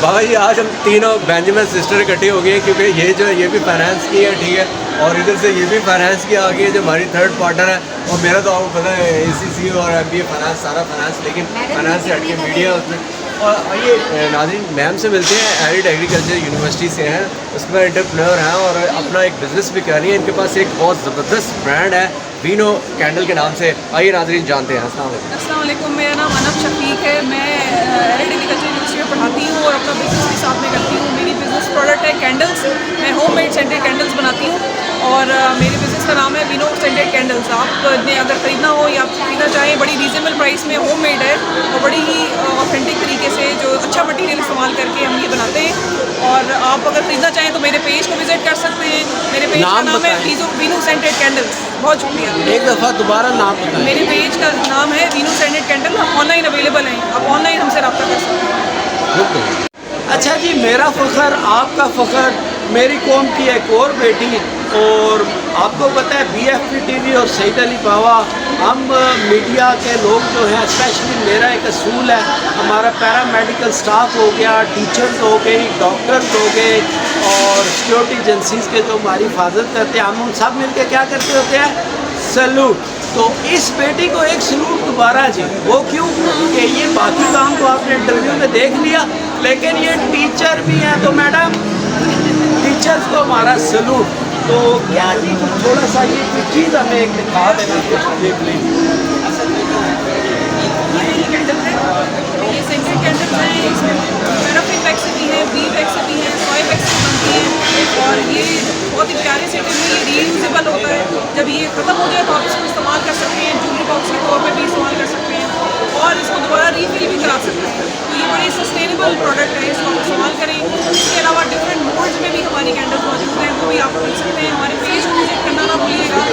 बाबा जी आज हम तीनों बेंजामिन सिस्टर इकट्ठी हो गई हैं क्योंकि ये भी फाइनेंस की है, ठीक है, और इधर से ये भी फाइनेंस की आ गई है जो हमारी थर्ड पार्टनर है। और मेरा तो आपको पता है ACC और MBA फाइनेंस, सारा फाइनेंस, लेकिन फाइनेंस से हटके मीडिया उसमें। और ये नाज़रीन मैम से मिलते हैं, एरिड एग्रीकल्चर यूनिवर्सिटी से हैं, उसके बाद एंटरप्रेन्योर हैं और अपना एक बिज़नेस भी कर रही है। इनके पास एक बहुत ज़बरदस्त ब्रांड है वीनो कैंडल के नाम से। आइए नाज़रीन जानते हैं। अस्सलाम वालेकुम, मेरा नाम अनब शफीक है। मैं एरिड एग्रीकल्चर यूनिवर्सिटी में पढ़ाती हूँ और अपना बिज़नेस भी साथ में करती हूँ। मेरी बिज़नेस प्रोडक्ट है कैंडल्स। मैं होममेड सेंटेड कैंडल्स बनाती हूँ और मेरे बिज़नेस का नाम है वीनो सेंटेड कैंडल्स। आपने अगर ख़रीदना हो या आप खरीदना चाहें, बड़ी रीज़नेबल प्राइस में होममेड है और बड़ी ही ऑथेंटिक तरीके से जो अच्छा मटीरियल इस्तेमाल करके हम ये बनाते हैं। और आप अगर खरीदना चाहें तो मेरे पेज को विज़िट कर सकते हैं। मेरे पेज का नाम है वीनो सेंटेड कैंडल्स। बहुत शुक्रिया। एक दफ़ा दोबारा नाम बताएं। मेरे पेज का नाम है वीनो सेंटेड कैंडल। हम ऑनलाइन अवेलेबल हैं, आप ऑनलाइन हमसे रब्ता कर सकते हैं। अच्छा जी, मेरा फ़ख्र, आपका फ़ख्र, मेरी कौम की एक और बेटी। और आपको पता है BFP TV और सईद अली बाबा, हम मीडिया के लोग जो हैं, स्पेशली मेरा एक असूल है, हमारा पैरामेडिकल स्टाफ हो गया, टीचर्स हो गए, डॉक्टर्स हो गए और सिक्योरिटी एजेंसीज़ के जो हमारी हिफाजत करते हैं, हम उन सब मिल के क्या करते होते हैं, सैल्यूट। तो इस बेटी को एक सैल्यूट दोबारा जी। वो क्यों कि ये बाकी काम तो आपने इंटरव्यू में देख लिया, लेकिन ये टीचर भी हैं। तो मैडम, टीचर्स को हमारा सैल्यूट। तो क्या जी कुछ थोड़ा सा ये कोई चीज़ हमें एक दिखा देना, देख लें। ये सेंटेड कैंडल्स हैं, इसमें पैराफिन वैक्स भी है, बी वैक्स भी है, सॉय वैक्स भी बनती है और ये बहुत ही प्यारे सेट में ये रीयूजेबल होता है। जब ये ख़त्म हो जाए तो आप इसको इस्तेमाल कर सकते हैं, ज्वेलरी बॉक्स के तौर पर भी इस्तेमाल कर सकते हैं और इसको दोबारा रीफिल भी करा सकते हैं। तो ये बड़ी सस्टेनेबल प्रोडक्ट है, इसको आप इस्तेमाल करें। इसके अलावा डिफरेंट मोड्स में भी हमारी कैंडल्स मौजूद हैं, वो भी आप मिल सकते हैं। हमारे पेज को विजिट करना ना भूलिएगा।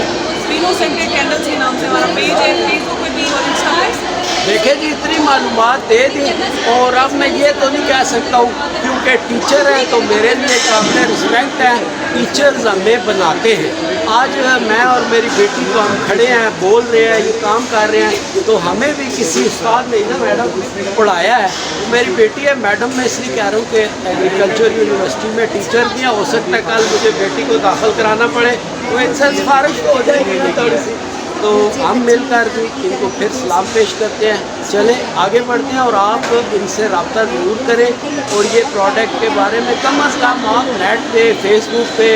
वीनो सेंटेड कैंडल्स के नाम से हमारा पेज है, फेसबुक पे भी और इंस्टा पे। देखिए जी, इतनी मालूमात दे दी और अब मैं ये तो नहीं कह सकता हूँ क्योंकि टीचर है तो मेरे लिए काबिल रिस्पेक्ट है, टीचर्स हमें बनाते हैं। आज मैं और मेरी बेटी तो हम खड़े हैं, बोल रहे हैं, ये काम कर रहे हैं, तो हमें भी किसी उस्ताद ने ना मैडम पढ़ाया है। मेरी बेटी है मैडम, मैं इसलिए कह रहा हूँ कि एग्रीकल्चर यूनिवर्सिटी में टीचर भी हैं। हो सकता है कल मुझे बेटी को दाखिल कराना पड़े, तो इनसे सिफारिश तो हो जाएगी ना थोड़ी सी। तो हम मिलकर भी इनको फिर सलाम पेश करते हैं। चले आगे बढ़ते हैं और आप इनसे रब्ता ज़रूर करें और ये प्रोडक्ट के बारे में कम अज़ कम आप नेट पे, फेसबुक पे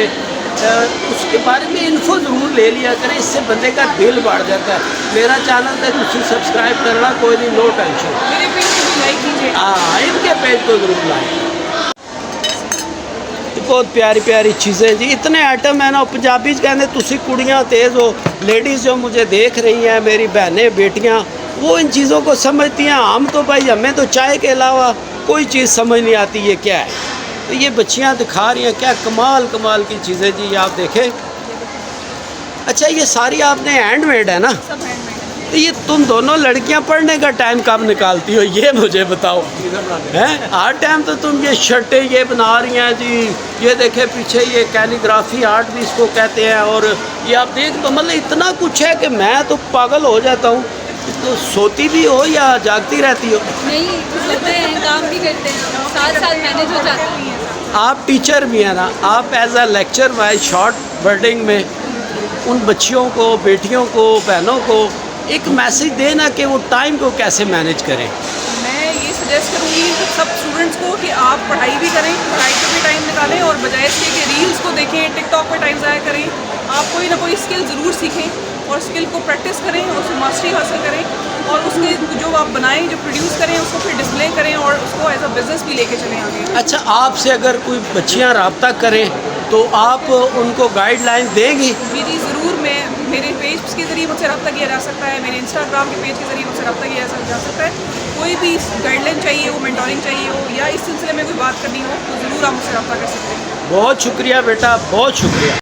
उसके बारे में इन्फो ज़रूर ले लिया करें। इससे बंदे का दिल बढ़ जाता है। मेरा चैनल तक उसे सब्सक्राइब करना कोई नहीं, नो टेंशन। मेरे पेज को भी लाइक कीजिए। हाँ, इनके पेज को ज़रूर लाइक। बहुत प्यारी प्यारी चीज़ें जी, इतने आइटम है ना। पंजाबी कहते तुसी कुड़ियाँ तेज़ हो। लेडीज़ जो मुझे देख रही हैं, मेरी बहनें बेटियाँ, वो इन चीज़ों को समझती हैं। हम तो भाई, हमें तो चाय के अलावा कोई चीज़ समझ नहीं आती ये क्या है। तो ये बच्चियाँ दिखा रही हैं क्या कमाल कमाल की चीज़ें जी, आप देखें। अच्छा, ये सारी आपने हैंडमेड है ना? सब हैंडमेड है। तो ये तुम दोनों लड़कियां पढ़ने का टाइम कब निकालती हो, ये मुझे बताओ। हैं हर टाइम तो तुम ये शर्टें ये बना रही हैं जी। ये देखे पीछे ये कैलीग्राफी आर्ट भी इसको कहते हैं। और ये आप देख तो मतलब इतना कुछ है कि मैं तो पागल हो जाता हूँ। तो सोती भी हो या जागती रहती हो? नहीं, सोते हैं, काम भी करते हैं, साथ साथ मैनेज हो जाता है। आप टीचर भी हैं ना, आप as a lecture wise short wording में उन बच्चियों को, बेटियों को, बहनों को एक मैसेज देना कि वो टाइम को कैसे मैनेज करें। मैं ये सजेस्ट करूँगी सब स्टूडेंट्स को कि आप पढ़ाई भी करें, पढ़ाई पे भी टाइम निकालें और बजाय इसके कि रील्स को देखें, टिकटॉक पे टाइम ज़ाया करें। आप कोई ना कोई स्किल ज़रूर सीखें और स्किल को प्रैक्टिस करें और उसमें मास्टरी हासिल करें और उसके जो आप बनाएं, जो प्रोड्यूस करें, उसको फिर डिस्प्ले करें और उसको एज अ बिज़नेस भी लेके चलें आगे। अच्छा, आपसे अगर कोई बच्चियाँ रब्ता करें तो आप उनको गाइडलाइन देंगी? जी ज़रूर। मेरे पेज के ज़रिए मुझसे रब्ता किया जा सकता है, मेरे इंस्टाग्राम के पेज के ज़रिए मुझसे रब्ता किया जा सकता है। कोई भी गाइडलाइन चाहिए हो, मेंटोरिंग चाहिए हो या इस सिलसिले में कोई बात करनी हो तो ज़रूर आप मुझसे रब्ता कर सकते हैं। बहुत शुक्रिया बेटा, बहुत शुक्रिया।